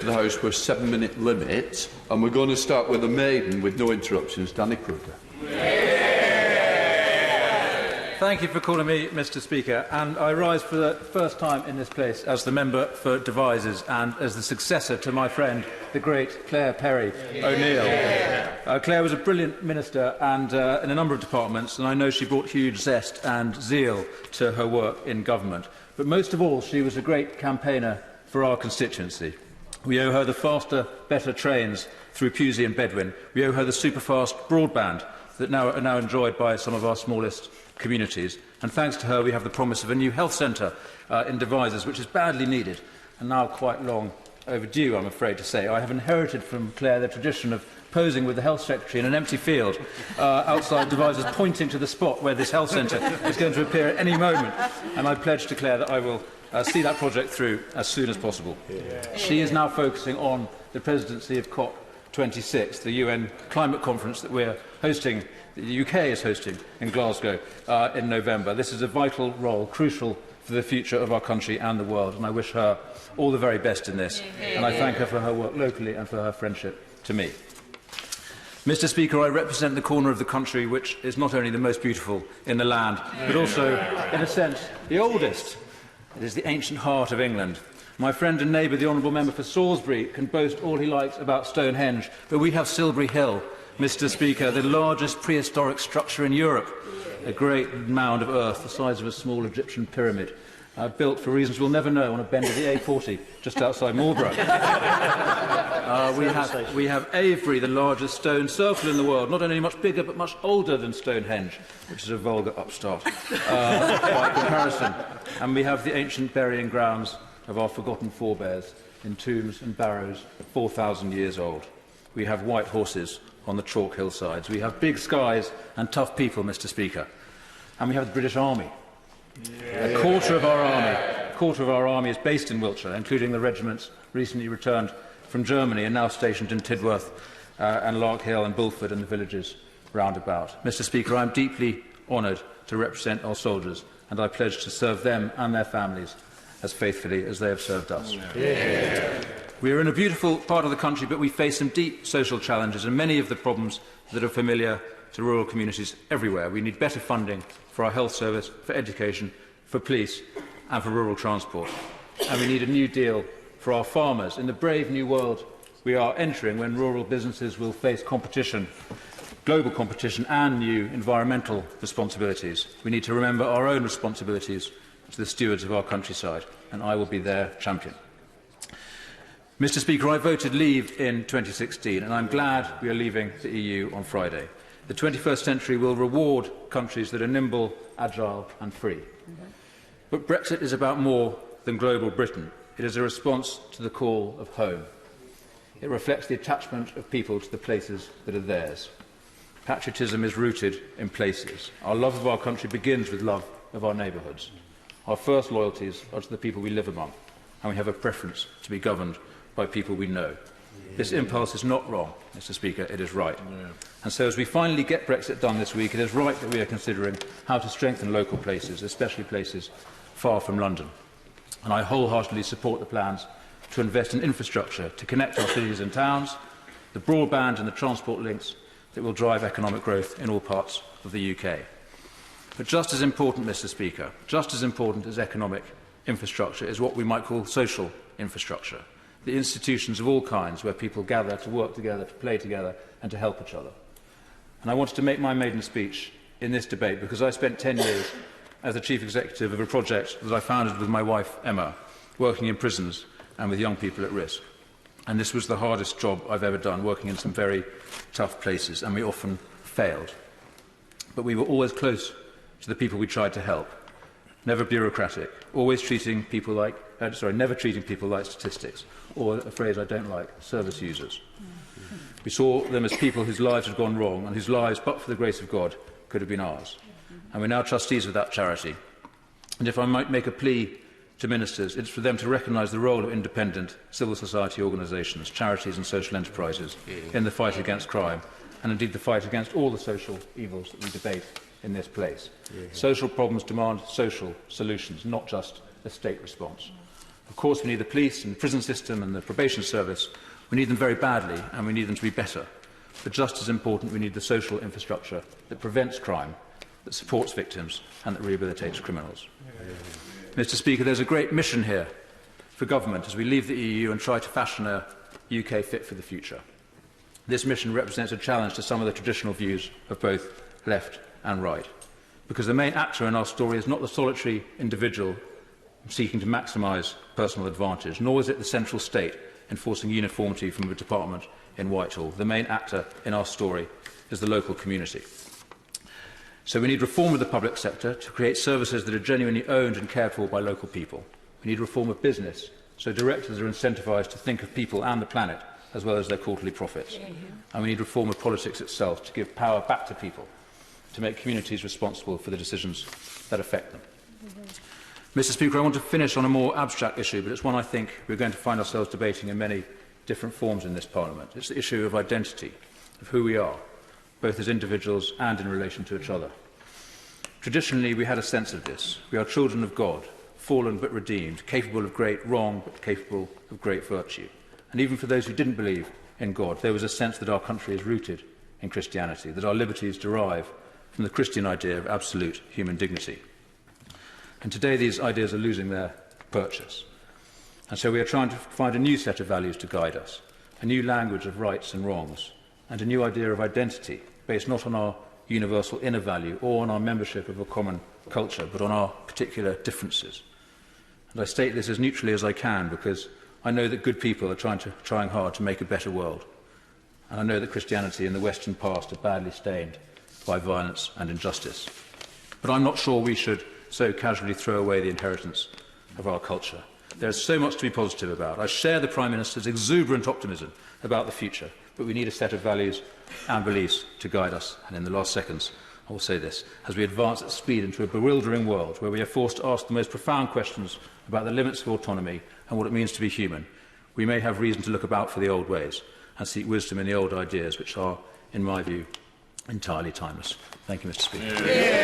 The House with a 7-minute limit, and we're going to start with the Maiden with no interruptions. Danny Kruger. Thank you for calling me Mr. Speaker, and I rise for the first time in this place as the member for Devizes and as the successor to my friend, the great Claire Perry O'Neill. Claire was a brilliant minister and in a number of departments, and I know she brought huge zest and zeal to her work in government. But most of all, she was a great campaigner for our constituency. We owe her the faster, better trains through Pewsey and Bedwin. We owe her the superfast broadband that are now enjoyed by some of our smallest communities. And thanks to her, we have the promise of a new health centre in Devizes, which is badly needed and now quite long overdue, I'm afraid to say. I have inherited from Claire the tradition of posing with the Health Secretary in an empty field outside Devizes, pointing to the spot where this health centre is going to appear at any moment. And I pledge to Claire that I will see that project through as soon as possible. She is now focusing on the presidency of COP26, the UN climate conference that we're hosting, the UK is hosting in Glasgow in November. This is a vital role, crucial for the future of our country and the world, and I wish her all the very best in this. And I thank her for her work locally and for her friendship to me. Mr. Speaker, I represent the corner of the country which is not only the most beautiful in the land, but also, in a sense, the oldest. It is the ancient heart of England. My friend and neighbour, the Honourable Member for Salisbury, can boast all he likes about Stonehenge, but we have Silbury Hill, Mr. Speaker, the largest prehistoric structure in Europe, a great mound of earth the size of a small Egyptian pyramid, built for reasons we'll never know on a bend of the A40 just outside Marlborough. We have Avebury, the largest stone circle in the world, not only much bigger but much older than Stonehenge, which is a vulgar upstart by comparison. And we have the ancient burying grounds of our forgotten forebears in tombs and barrows 4,000 years old. We have white horses on the chalk hillsides. We have big skies and tough people, Mr. Speaker. And we have the British Army. A quarter of our army is based in Wiltshire, including the regiments recently returned from Germany and now stationed in Tidworth and Larkhill and Bulford and the villages round about. Mr. Speaker, I am deeply honoured to represent our soldiers, and I pledge to serve them and their families as faithfully as they have served us. We are in a beautiful part of the country, but we face some deep social challenges and many of the problems that are familiar to rural communities everywhere. We need better funding for our health service, for education, for police and for rural transport. And we need a new deal for our farmers in the brave new world we are entering, when rural businesses will face competition, global competition and new environmental responsibilities. We need to remember our own responsibilities to the stewards of our countryside, and I will be their champion. Mr. Speaker, I voted leave in 2016, and I'm glad we are leaving the EU on Friday. The 21st century will reward countries that are nimble, agile and free. But Brexit is about more than global Britain. It is a response to the call of home. It reflects the attachment of people to the places that are theirs. Patriotism is rooted in places. Our love of our country begins with love of our neighbourhoods. Our first loyalties are to the people we live among, and we have a preference to be governed by people we know. This impulse is not wrong, Mr. Speaker, it is right. And so as we finally get Brexit done this week, it is right that we are considering how to strengthen local places, especially places far from London. And I wholeheartedly support the plans to invest in infrastructure to connect our cities and towns, the broadband and the transport links that will drive economic growth in all parts of the UK. But just as important, Mr. Speaker, just as important as economic infrastructure is what we might call social infrastructure, the institutions of all kinds where people gather to work together, to play together and to help each other. And I wanted to make my maiden speech in this debate because I spent 10 years as the Chief Executive of a project that I founded with my wife, Emma, working in prisons and with young people at risk. And this was the hardest job I've ever done, working in some very tough places, and we often failed. But we were always close to the people we tried to help, never bureaucratic, always treating people like, never treating people like statistics, or a phrase I don't like, service users. We saw them as people whose lives had gone wrong and whose lives, but for the grace of God, could have been ours. And we're now trustees of that charity. And if I might make a plea to ministers, it's for them to recognise the role of independent civil society organisations, charities and social enterprises in the fight against crime, and indeed the fight against all the social evils that we debate in this place. Social problems demand social solutions, not just a state response. Of course, we need the police and the prison system and the probation service. We need them very badly, and we need them to be better. But just as important, we need the social infrastructure that prevents crime, that supports victims, and that rehabilitates criminals. Mr. Speaker, there's a great mission here for government as we leave the EU and try to fashion a UK fit for the future. This mission represents a challenge to some of the traditional views of both left and right, because the main actor in our story is not the solitary individual seeking to maximise personal advantage, nor is it the central state enforcing uniformity from a department in Whitehall. The main actor in our story is the local community. So we need reform of the public sector to create services that are genuinely owned and cared for by local people. We need reform of business, so directors are incentivised to think of people and the planet as well as their quarterly profits. And we need reform of politics itself to give power back to people, to make communities responsible for the decisions that affect them. Mr. Speaker, I want to finish on a more abstract issue, but it's one I think we're going to find ourselves debating in many different forms in this Parliament. It's the issue of identity, of who we are, both as individuals and in relation to each other. Traditionally, we had a sense of this. We are children of God, fallen but redeemed, capable of great wrong but capable of great virtue. And even for those who didn't believe in God, there was a sense that our country is rooted in Christianity, that our liberties derive from the Christian idea of absolute human dignity. And today these ideas are losing their purchase. And so we are trying to find a new set of values to guide us, a new language of rights and wrongs, and a new idea of identity based not on our universal inner value or on our membership of a common culture, but on our particular differences. And I state this as neutrally as I can because I know that good people are trying hard to make a better world. And I know that Christianity and the Western past are badly stained by violence and injustice. But I'm not sure we should so casually throw away the inheritance of our culture. There is so much to be positive about. I share the Prime Minister's exuberant optimism about the future, but we need a set of values and beliefs to guide us. And in the last seconds, I will say this. As we advance at speed into a bewildering world where we are forced to ask the most profound questions about the limits of autonomy and what it means to be human, we may have reason to look about for the old ways and seek wisdom in the old ideas, which are, in my view, entirely timeless. Thank you, Mr. Speaker.